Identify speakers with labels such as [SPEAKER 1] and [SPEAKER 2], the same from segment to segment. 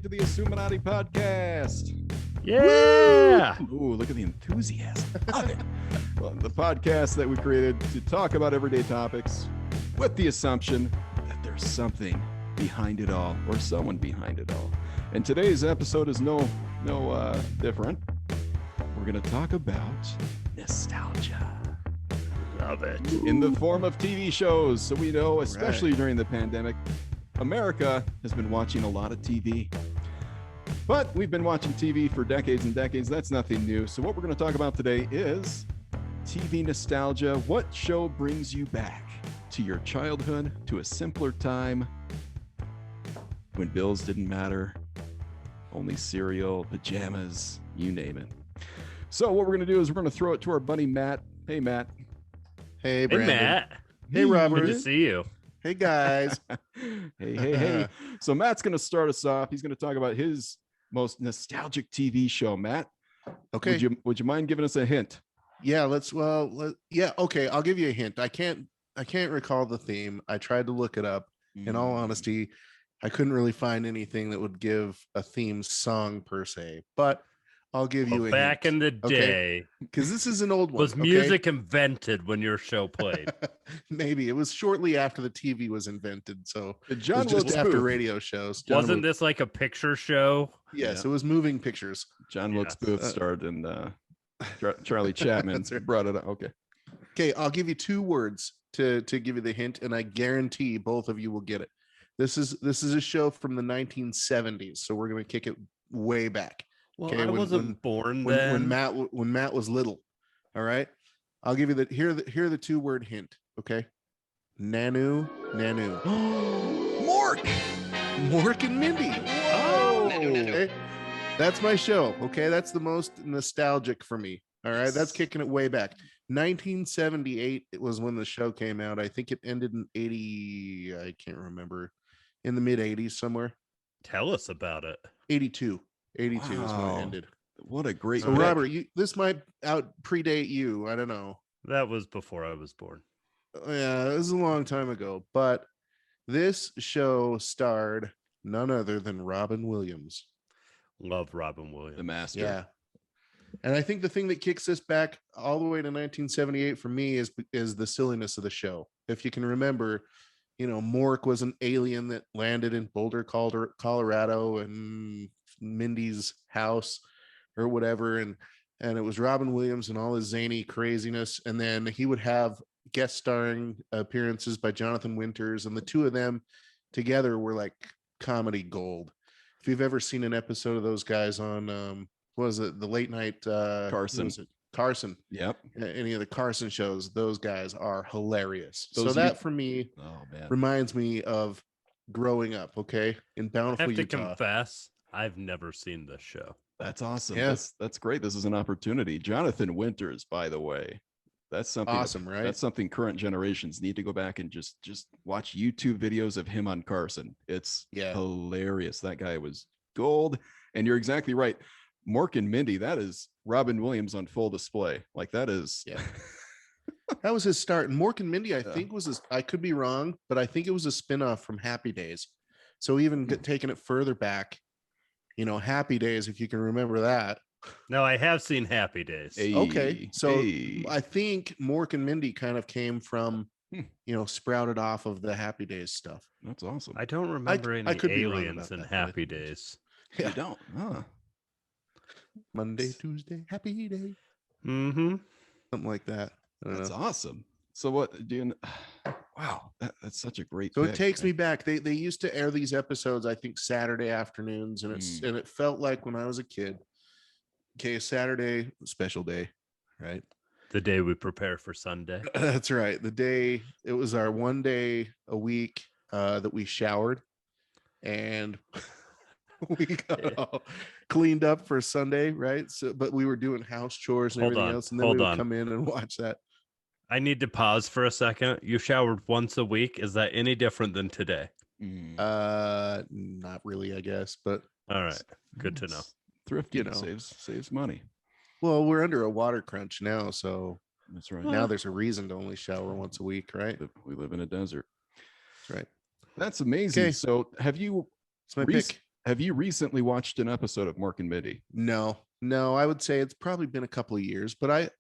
[SPEAKER 1] to the Assuminati podcast.
[SPEAKER 2] Yeah.
[SPEAKER 1] Ooh, look at the enthusiasm. Love it. Well, the podcast that we created to talk about everyday topics with the assumption that there's something behind it all or someone behind it all. And today's episode is no different. We're going to talk about nostalgia.
[SPEAKER 2] Love it.
[SPEAKER 1] In the form of TV shows. So we know, especially during the pandemic, America has been watching a lot of TV. But we've been watching TV for decades and decades. That's nothing new. So what we're going to talk about today is TV nostalgia. What show brings you back to your childhood, to a simpler time when bills didn't matter, only cereal, pajamas, you name it. So what we're going to do is we're going to throw it to our buddy Matt. Hey, Matt.
[SPEAKER 3] Hey,
[SPEAKER 2] Hey,
[SPEAKER 3] Brandon.
[SPEAKER 2] Matt.
[SPEAKER 3] Hey, Robert.
[SPEAKER 2] Good to see you.
[SPEAKER 3] Hey, guys.
[SPEAKER 1] Hey. So Matt's going to start us off. He's going to talk about his most nostalgic TV show. Matt,
[SPEAKER 3] Okay.
[SPEAKER 1] would you mind giving us a hint?
[SPEAKER 3] Yeah, okay, I'll give you a hint. I can't recall the theme. I tried to look it up. In all honesty, I couldn't really find anything that would give a theme song per se, but I'll give you a
[SPEAKER 2] Back
[SPEAKER 3] hint.
[SPEAKER 2] in the day,
[SPEAKER 3] Because this is an old one.
[SPEAKER 2] was music invented when your show played?
[SPEAKER 3] Maybe it was shortly after the TV was invented, so
[SPEAKER 1] The
[SPEAKER 3] it
[SPEAKER 1] John
[SPEAKER 3] was just
[SPEAKER 1] Wilkes
[SPEAKER 3] after
[SPEAKER 1] Booth.
[SPEAKER 3] radio shows.
[SPEAKER 2] Wasn't this like a picture show?
[SPEAKER 3] Yes,
[SPEAKER 1] Yeah.
[SPEAKER 3] it was moving pictures.
[SPEAKER 1] John Wilkes
[SPEAKER 2] Yes.
[SPEAKER 1] Booth starred and Charlie Chapman
[SPEAKER 3] That's right.
[SPEAKER 1] brought it up. Okay.
[SPEAKER 3] Okay, I'll give you two words to give you the hint, and I guarantee both of you will get it. This is a show from the 1970s, so we're gonna kick it way back.
[SPEAKER 2] Well,
[SPEAKER 3] Okay,
[SPEAKER 2] I
[SPEAKER 3] when-
[SPEAKER 2] wasn't born
[SPEAKER 3] When,
[SPEAKER 2] then.
[SPEAKER 3] when Matt was little. All right, I'll give you here the two word hint. Okay, Nanu.
[SPEAKER 1] Mork.
[SPEAKER 3] Mork and Mindy.
[SPEAKER 2] Oh.
[SPEAKER 3] Okay? That's my show. Okay, that's the most nostalgic for me. All right, that's kicking it way back. 1978 it was when the show came out. I think it ended in 80. I can't remember. In the mid 80s somewhere.
[SPEAKER 2] Tell us about it.
[SPEAKER 3] 82 is when
[SPEAKER 1] Wow.
[SPEAKER 3] it ended.
[SPEAKER 1] What a great
[SPEAKER 3] So
[SPEAKER 1] pick.
[SPEAKER 3] Robert, this might predate you. I don't know.
[SPEAKER 2] That was before I was born.
[SPEAKER 3] Yeah, it was a long time ago, but this show starred none other than Robin Williams.
[SPEAKER 2] Love Robin Williams.
[SPEAKER 1] The master.
[SPEAKER 3] Yeah. And I think the thing that kicks this back all the way to 1978 for me is the silliness of the show. If you can remember, Mork was an alien that landed in Boulder, Colorado, and Mindy's house or whatever, and it was Robin Williams and all his zany craziness, and then he would have guest starring appearances by Jonathan Winters, and the two of them together were like comedy gold. If you've ever seen an episode of those guys on what was it, the late night
[SPEAKER 1] Carson.
[SPEAKER 3] Carson,
[SPEAKER 1] Yep.
[SPEAKER 3] any of the Carson shows, those guys are hilarious.
[SPEAKER 1] Those
[SPEAKER 3] So that for me
[SPEAKER 1] Oh man.
[SPEAKER 3] reminds me of growing up, okay, in
[SPEAKER 2] I
[SPEAKER 3] Bountiful,
[SPEAKER 2] have to
[SPEAKER 3] Utah.
[SPEAKER 2] confess, I've never seen this show.
[SPEAKER 1] That's awesome.
[SPEAKER 3] Yeah.
[SPEAKER 1] That's great. This is an opportunity. Jonathan Winters, by the way. That's something
[SPEAKER 3] Awesome, right?
[SPEAKER 1] That's something current generations need to go back and just watch YouTube videos of him on Carson. It's hilarious. That guy was gold. And you're exactly right. Mork and Mindy, that is Robin Williams on full display. Like that is
[SPEAKER 3] That was his start. And Mork and Mindy, I
[SPEAKER 1] Yeah.
[SPEAKER 3] think I could be wrong, but I think it was a spinoff from Happy Days. So even taking it further back, Happy Days, if you can remember that.
[SPEAKER 2] No, I have seen Happy Days.
[SPEAKER 1] Hey,
[SPEAKER 3] Okay, so
[SPEAKER 1] hey.
[SPEAKER 3] I think Mork and Mindy kind of came from,
[SPEAKER 1] Hmm.
[SPEAKER 3] Sprouted off of the Happy Days stuff.
[SPEAKER 1] That's awesome.
[SPEAKER 2] I don't remember
[SPEAKER 3] I
[SPEAKER 2] any
[SPEAKER 3] could be wrong
[SPEAKER 2] aliens
[SPEAKER 3] about
[SPEAKER 2] in
[SPEAKER 3] that, but-
[SPEAKER 2] Happy Days.
[SPEAKER 1] You don't. Huh.
[SPEAKER 3] Monday, Tuesday, Happy Day,
[SPEAKER 2] Mm-hmm.
[SPEAKER 3] something like that. I don't
[SPEAKER 1] That's
[SPEAKER 3] know.
[SPEAKER 1] awesome. So what do you wow, that's such a great
[SPEAKER 3] So
[SPEAKER 1] pick,
[SPEAKER 3] it takes
[SPEAKER 1] man.
[SPEAKER 3] me back. They used to air these episodes, I think, Saturday afternoons, and it felt like when I was a kid. Okay, Saturday, special day, right?
[SPEAKER 2] The day we prepare for Sunday.
[SPEAKER 3] That's right. It was our one day a week that we showered and we got all cleaned up for Sunday, right? So, but we were doing house chores and
[SPEAKER 2] Hold
[SPEAKER 3] everything
[SPEAKER 2] on,
[SPEAKER 3] else, and then
[SPEAKER 2] hold
[SPEAKER 3] we would
[SPEAKER 2] on.
[SPEAKER 3] come in and watch that.
[SPEAKER 2] I need to pause for a second. You showered once a week. Is that any different than today?
[SPEAKER 1] Mm.
[SPEAKER 3] Not really, I guess, but
[SPEAKER 2] All right. Good to know.
[SPEAKER 1] It's thrifty,
[SPEAKER 3] You know.
[SPEAKER 1] saves money.
[SPEAKER 3] well, we're under a water crunch now, so
[SPEAKER 1] That's right.
[SPEAKER 3] now there's a reason to only shower once a week, right?
[SPEAKER 1] We live in a desert.
[SPEAKER 3] That's right.
[SPEAKER 1] That's amazing.
[SPEAKER 3] Okay.
[SPEAKER 1] So have you
[SPEAKER 3] It's my
[SPEAKER 1] Rec-
[SPEAKER 3] pick.
[SPEAKER 1] Have you recently watched an episode of Mork and Mindy?
[SPEAKER 3] No, I would say it's probably been a couple of years, but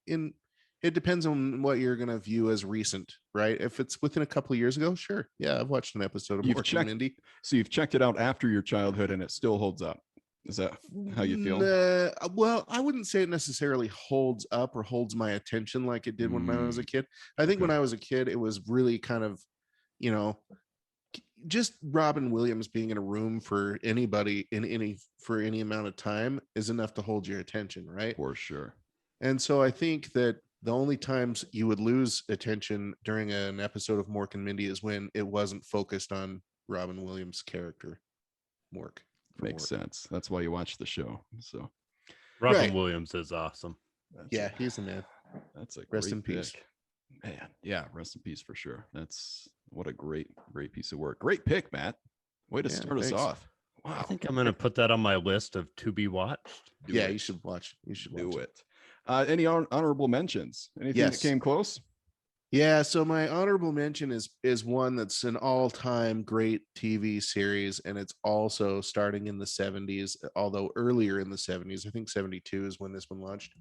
[SPEAKER 3] it depends on what you're going to view as recent, right? If it's within a couple of years ago, sure. Yeah, I've watched an episode of Mork and Mindy.
[SPEAKER 1] So you've checked it out after your childhood and it still holds up. Is that how you feel?
[SPEAKER 3] Well, I wouldn't say it necessarily holds up or holds my attention like it did when I was a kid. I think when I was a kid, it was really kind of, just Robin Williams being in a room for anybody for any amount of time is enough to hold your attention, right?
[SPEAKER 1] For sure.
[SPEAKER 3] And so I think that the only times you would lose attention during an episode of Mork and Mindy is when it wasn't focused on Robin Williams' character, Mork.
[SPEAKER 1] Makes sense. That's why you watch the show. So
[SPEAKER 2] Robin Williams is awesome.
[SPEAKER 3] He's the man.
[SPEAKER 1] That's a
[SPEAKER 3] rest in peace.
[SPEAKER 1] Man, yeah, rest in peace for sure. That's what a great piece of work. Great pick, Matt. Way to start us off. Wow.
[SPEAKER 2] I think I'm gonna put that on my list of to be watched.
[SPEAKER 3] You should watch. You should
[SPEAKER 1] do it. Any honorable mentions? Anything that came close?
[SPEAKER 3] Yeah, so my honorable mention is one that's an all-time great TV series, and it's also starting in the 70s, although earlier in the 70s. I think 72 is when this one launched.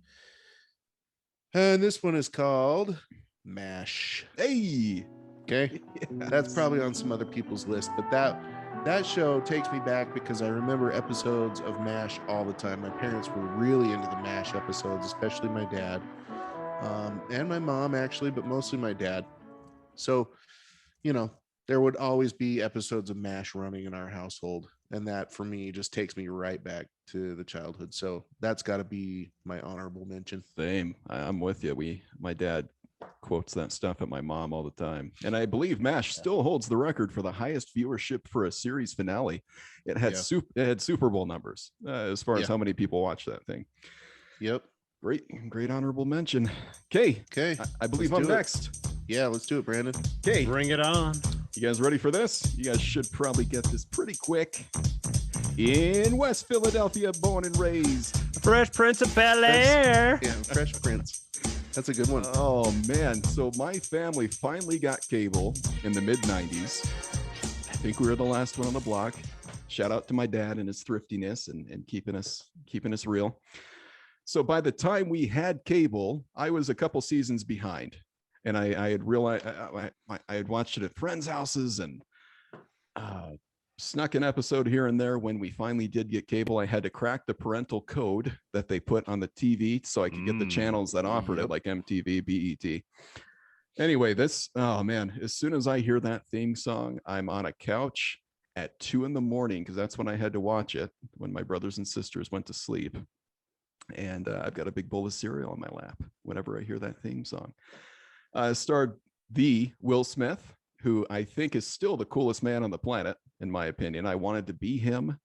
[SPEAKER 3] And this one is called MASH.
[SPEAKER 1] Hey.
[SPEAKER 3] Okay. Yes. That's probably on some other people's list, but that show takes me back because I remember episodes of MASH all the time. My parents were really into the MASH episodes, especially my dad. And my mom actually, but mostly my dad. So, there would always be episodes of MASH running in our household. And that for me just takes me right back to the childhood. So that's got to be my honorable mention.
[SPEAKER 1] Same. I'm with you. My dad quotes that stuff at my mom all the time. And I believe MASH still holds the record for the highest viewership for a series finale. It had Super Bowl numbers as far as how many people watch that thing.
[SPEAKER 3] Yep.
[SPEAKER 1] Great honorable mention. Okay. I believe I'm next.
[SPEAKER 3] Yeah, let's do it, Brandon.
[SPEAKER 1] Okay.
[SPEAKER 2] Bring it on.
[SPEAKER 1] You guys ready for this? You guys should probably get this pretty quick. In West Philadelphia, born and raised.
[SPEAKER 2] Fresh Prince of Bel-Air.
[SPEAKER 3] Yeah, Fresh Prince. That's a good one.
[SPEAKER 1] Oh, man. So my family finally got cable in the mid-90s. I think we were the last one on the block. Shout out to my dad and his thriftiness and keeping us real. So by the time we had cable, I was a couple seasons behind, and I had realized I had watched it at friends' houses and snuck an episode here and there. When we finally did get cable, I had to crack the parental code that they put on the TV so I could get the channels that offered it, like MTV, BET. Anyway, as soon as I hear that theme song, I'm on a couch at 2 a.m. because that's when I had to watch it, when my brothers and sisters went to sleep. And I've got a big bowl of cereal on my lap whenever I hear that theme song. Starred the Will Smith, who I think is still the coolest man on the planet, in my opinion. I wanted to be him.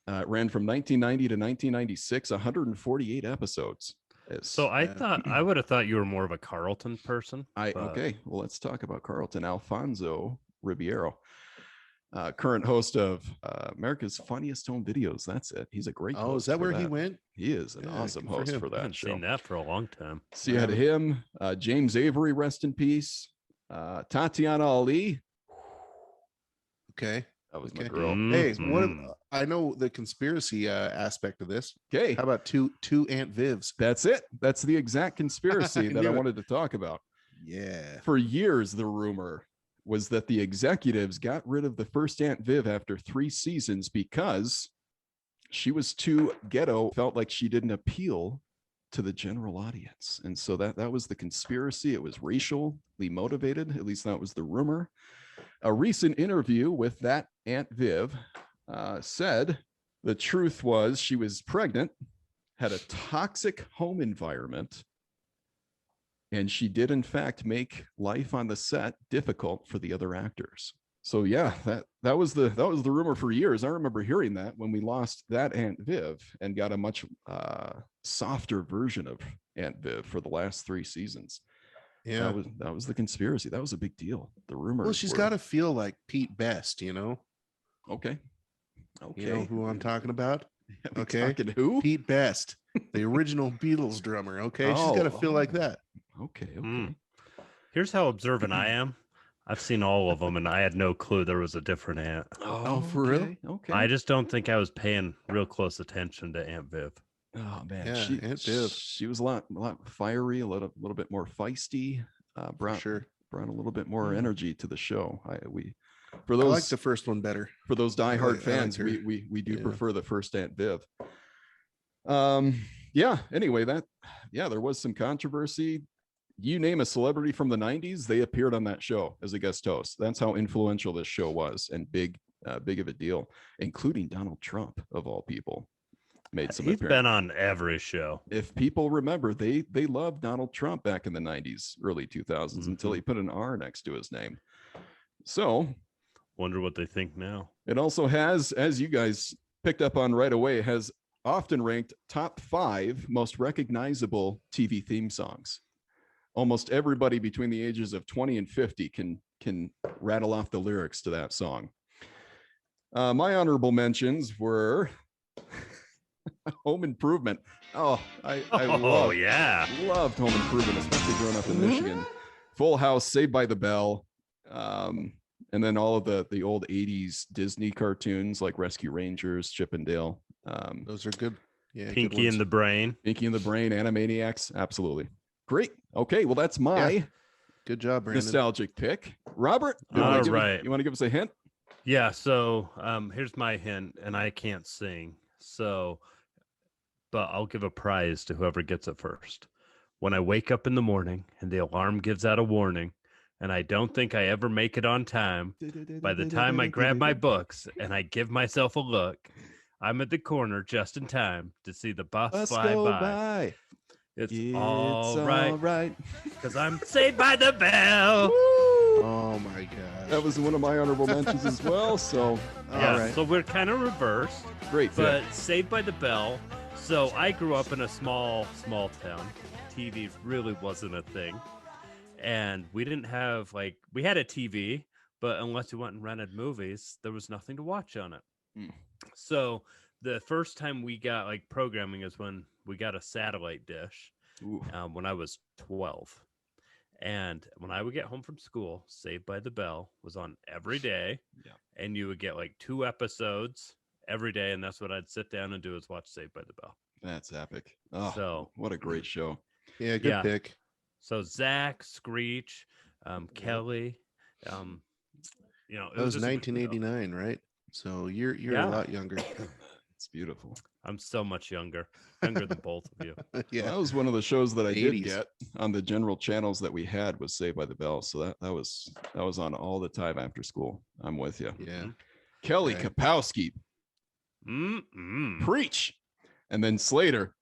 [SPEAKER 1] Ran from 1990 to 1996, 148 episodes.
[SPEAKER 2] So I would have thought you were more of a Carlton person.
[SPEAKER 1] Okay, well, let's talk about Carlton. Alfonso Ribeiro. Current host of America's Funniest Home Videos. That's it. He's a great host.
[SPEAKER 3] Oh, is that where he went?
[SPEAKER 1] He is an awesome host for that show.
[SPEAKER 2] I've seen that for a long time.
[SPEAKER 1] So you had him, James Avery, rest in peace. Tatiana Ali.
[SPEAKER 3] Okay.
[SPEAKER 1] That was my girl.
[SPEAKER 3] Hey, I know the conspiracy aspect of this.
[SPEAKER 1] Okay.
[SPEAKER 3] How about two Aunt Vivs?
[SPEAKER 1] That's it. That's the exact conspiracy that I wanted to talk about.
[SPEAKER 3] Yeah.
[SPEAKER 1] For years, the rumor was that the executives got rid of the first Aunt Viv after 3 seasons because she was too ghetto, felt like she didn't appeal to the general audience. And so that was the conspiracy. It was racially motivated. At least that was the rumor. A recent interview with that Aunt Viv said the truth was she was pregnant, had a toxic home environment, and she did in fact make life on the set difficult for the other actors. So yeah, that was the rumor for years. I remember hearing that when we lost that Aunt Viv and got a much softer version of Aunt Viv for the last 3 seasons. Yeah, that was the conspiracy. That was a big deal. The rumor.
[SPEAKER 3] Well, she's got to feel like Pete Best,
[SPEAKER 1] Okay.
[SPEAKER 3] You know who I'm talking about?
[SPEAKER 1] Okay. Talking who?
[SPEAKER 3] Pete Best, the original Beatles drummer. Okay, she's got to feel like that.
[SPEAKER 1] Okay.
[SPEAKER 2] Here's how observant I am. I've seen all of them, and I had no clue there was a different aunt.
[SPEAKER 3] Oh, for real?
[SPEAKER 1] Okay.
[SPEAKER 2] I just don't think I was paying real close attention to Aunt Viv.
[SPEAKER 1] Oh man,
[SPEAKER 3] Yeah, Aunt Viv.
[SPEAKER 1] she was a lot fiery, a little bit more feisty.
[SPEAKER 3] For sure.
[SPEAKER 1] Brought a little bit more
[SPEAKER 2] Hmm.
[SPEAKER 1] energy to the show. For
[SPEAKER 3] I like
[SPEAKER 1] those
[SPEAKER 3] the first one better.
[SPEAKER 1] for those diehard
[SPEAKER 3] I like
[SPEAKER 1] fans,
[SPEAKER 3] her.
[SPEAKER 1] we do
[SPEAKER 3] Yeah.
[SPEAKER 1] prefer the first Aunt Viv. Anyway, there was some controversy. You name a celebrity from the 90s, they appeared on that show as a guest host. That's how influential this show was, and big of a deal, including Donald Trump of all people. Made some
[SPEAKER 2] He's
[SPEAKER 1] appearance.
[SPEAKER 2] been on every show.
[SPEAKER 1] If people remember, they loved Donald Trump back in the 90s, early 2000s, until he put an R next to his name. So
[SPEAKER 2] Wonder what they think now.
[SPEAKER 1] it also has, as you guys picked up on right away, has often ranked top 5 most recognizable TV theme songs. Almost everybody between the ages of 20 and 50 can rattle off the lyrics to that song. My honorable mentions were Home Improvement. Oh, I loved Home Improvement, especially growing up in Michigan. Full House, Saved by the Bell, and then all of the old 80s Disney cartoons like Rescue Rangers, Chip and Dale.
[SPEAKER 3] Those are good. Yeah,
[SPEAKER 2] Pinky and the Brain.
[SPEAKER 1] Pinky and the Brain, Animaniacs, absolutely. Great. Okay, well, that's my
[SPEAKER 3] good job, Brandon.
[SPEAKER 1] nostalgic pick. Robert, you
[SPEAKER 2] All
[SPEAKER 1] want
[SPEAKER 2] right.
[SPEAKER 1] to give us a hint?
[SPEAKER 2] Yeah, so here's my hint, and I can't sing, but I'll give a prize to whoever gets it first. When I wake up in the morning and the alarm gives out a warning, and I don't think I ever make it on time, by the time I grab my books and I give myself a look, I'm at the corner just in time to see the bus fly by. It's all right, because I'm saved by the bell.
[SPEAKER 3] Oh my gosh.
[SPEAKER 1] That was one of my honorable mentions as well. So,
[SPEAKER 2] Yeah,
[SPEAKER 1] right.
[SPEAKER 2] so we're kind of reversed.
[SPEAKER 1] Great.
[SPEAKER 2] But Saved by the Bell. So I grew up in a small town. TV really wasn't a thing. And we didn't have, we had a TV, but unless you went and rented movies, there was nothing to watch on it.
[SPEAKER 1] Mm.
[SPEAKER 2] So the first time we got programming is when we got a satellite dish when I was 12. And when I would get home from school, Saved by the Bell was on every day.
[SPEAKER 1] Yeah.
[SPEAKER 2] And you would get 2 episodes every day. And that's what I'd sit down and do, is watch Saved by the Bell.
[SPEAKER 1] That's epic. Oh,
[SPEAKER 2] So
[SPEAKER 1] what a great show.
[SPEAKER 3] Yeah, good pick.
[SPEAKER 2] So Zach, Screech, Kelly,
[SPEAKER 3] that was 1989, right? So you're a lot younger.
[SPEAKER 1] It's beautiful.
[SPEAKER 2] I'm so much younger than both of you.
[SPEAKER 3] Yeah,
[SPEAKER 1] That was one of the shows that I did
[SPEAKER 3] 80s.
[SPEAKER 1] get on the general channels that we had, was Saved by the Bell. So that was on all the time after school. I'm with you.
[SPEAKER 3] yeah.
[SPEAKER 1] Kelly
[SPEAKER 3] Right.
[SPEAKER 1] Kapowski, preach. And then Slater.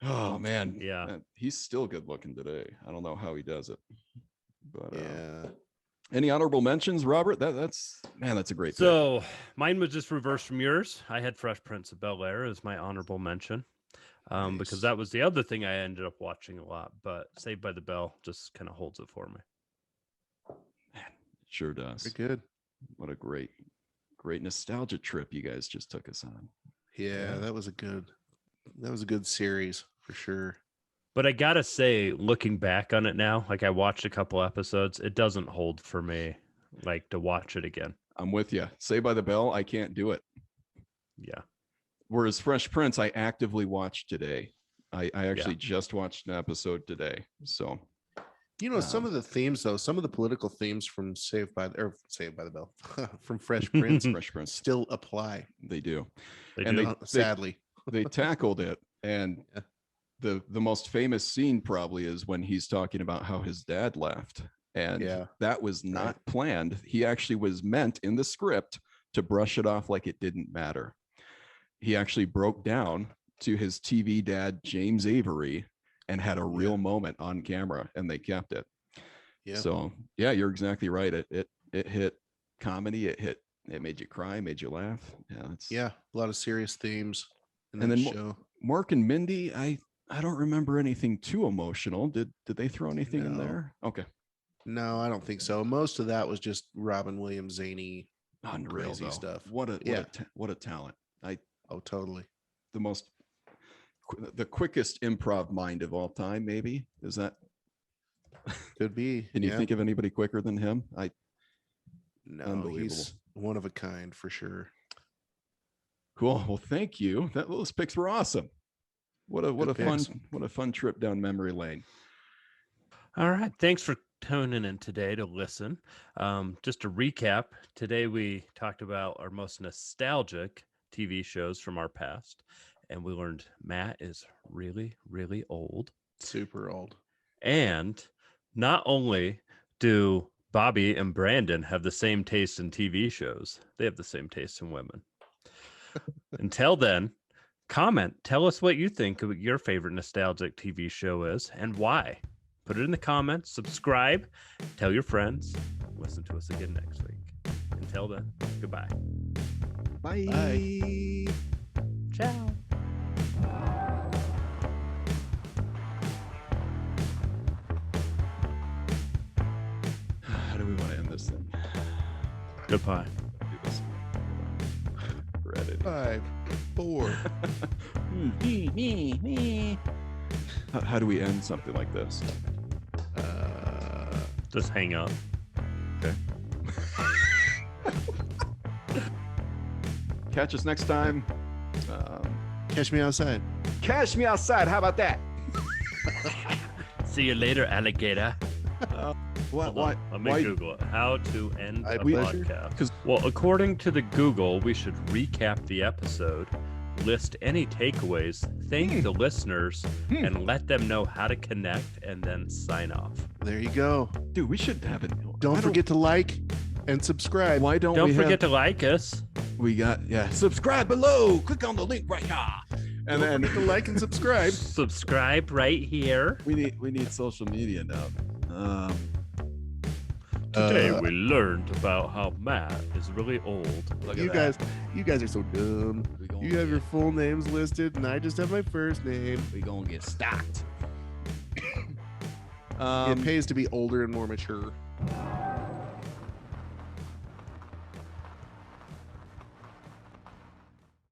[SPEAKER 1] Oh man,
[SPEAKER 2] Yeah.
[SPEAKER 1] he's still good looking today. I don't know how he does it, but
[SPEAKER 3] Yeah.
[SPEAKER 1] any honorable mentions, Robert? That's a great pick.
[SPEAKER 2] So mine was just reversed from yours. I had Fresh Prince of Bel-Air as my honorable mention,
[SPEAKER 3] Nice.
[SPEAKER 2] because that was the other thing I ended up watching a lot. But Saved by the Bell just kind of holds it for me.
[SPEAKER 1] Man, it sure does.
[SPEAKER 3] Very good.
[SPEAKER 1] What a great nostalgia trip you guys just took us on.
[SPEAKER 3] Yeah, that was a good series for sure.
[SPEAKER 2] But I gotta say, looking back on it now, I watched a couple episodes, it doesn't hold for me, to watch it again.
[SPEAKER 1] I'm with you. Saved by the Bell, I can't do it.
[SPEAKER 2] Yeah.
[SPEAKER 1] Whereas Fresh Prince, I actively watched today. I actually just watched an episode today. So,
[SPEAKER 3] some of the themes, though, some of the political themes from Saved by the Bell, from Fresh Prince, still apply.
[SPEAKER 1] They do.
[SPEAKER 3] Sadly,
[SPEAKER 1] they tackled it. And the most famous scene probably is when he's talking about how his dad left. And that was not planned. He actually was meant in the script to brush it off like it didn't matter. He actually broke down to his TV dad, James Avery, and had a real moment on camera, and they kept it. Yeah. So you're exactly right. It hit comedy. It made you cry, made you laugh.
[SPEAKER 3] A lot of serious themes in
[SPEAKER 1] and
[SPEAKER 3] that
[SPEAKER 1] then
[SPEAKER 3] show.
[SPEAKER 1] Mork and Mindy, I don't remember anything too emotional. Did they throw anything in there? Okay.
[SPEAKER 3] No, I don't think so. Most of that was just Robin Williams zany,
[SPEAKER 1] unreal
[SPEAKER 3] crazy stuff.
[SPEAKER 1] What a talent.
[SPEAKER 3] Totally.
[SPEAKER 1] The quickest improv mind of all time, maybe. Is that
[SPEAKER 3] Could be.
[SPEAKER 1] Can you think of anybody quicker than him?
[SPEAKER 3] No,
[SPEAKER 1] Unbelievable.
[SPEAKER 3] he's one of a kind for sure.
[SPEAKER 1] Cool. Well, thank you. Those picks were awesome. What a fun trip down memory lane.
[SPEAKER 2] All right. Thanks for tuning in today to listen. Just to recap, today we talked about our most nostalgic TV shows from our past, and we learned Matt is really, really old.
[SPEAKER 3] Super old.
[SPEAKER 2] And not only do Bobby and Brandon have the same taste in TV shows, they have the same taste in women. Until then, comment. Tell us what you think your favorite nostalgic TV show is and why. Put it in the comments. Subscribe. Tell your friends. Listen to us again next week. Until then, goodbye.
[SPEAKER 1] Bye.
[SPEAKER 3] Bye.
[SPEAKER 2] Ciao.
[SPEAKER 1] How do we want to end this thing?
[SPEAKER 2] Goodbye.
[SPEAKER 1] Do this. For editing.
[SPEAKER 3] 5, 4.
[SPEAKER 1] How do we end something like this?
[SPEAKER 2] Just hang up.
[SPEAKER 1] Okay. Catch us next time.
[SPEAKER 3] Catch me outside.
[SPEAKER 1] Catch me outside. How about that?
[SPEAKER 2] See you later, alligator.
[SPEAKER 1] What?
[SPEAKER 2] Hold on, let me Google it. How to end a
[SPEAKER 3] pleasure.
[SPEAKER 2] podcast. Well, according to the Google, we should recap the episode, list any takeaways, thank the listeners, and let them know how to connect, and then sign off.
[SPEAKER 3] There you go.
[SPEAKER 1] Dude, we should have it.
[SPEAKER 3] Don't forget to like and subscribe.
[SPEAKER 1] Why don't
[SPEAKER 2] Don't
[SPEAKER 1] we
[SPEAKER 2] forget to like us.
[SPEAKER 1] We got subscribe below. Click on the link right here. And
[SPEAKER 3] Don't forget to like and subscribe.
[SPEAKER 2] Subscribe right here.
[SPEAKER 1] we need social media now.
[SPEAKER 2] Today we learned about how Matt is really old.
[SPEAKER 1] Look at
[SPEAKER 3] You
[SPEAKER 1] that.
[SPEAKER 3] guys are so dumb.
[SPEAKER 1] We gonna
[SPEAKER 3] You have your
[SPEAKER 1] get-
[SPEAKER 3] full names listed, and I just have my first name.
[SPEAKER 1] We gonna get stocked.
[SPEAKER 3] It pays to be older and more mature.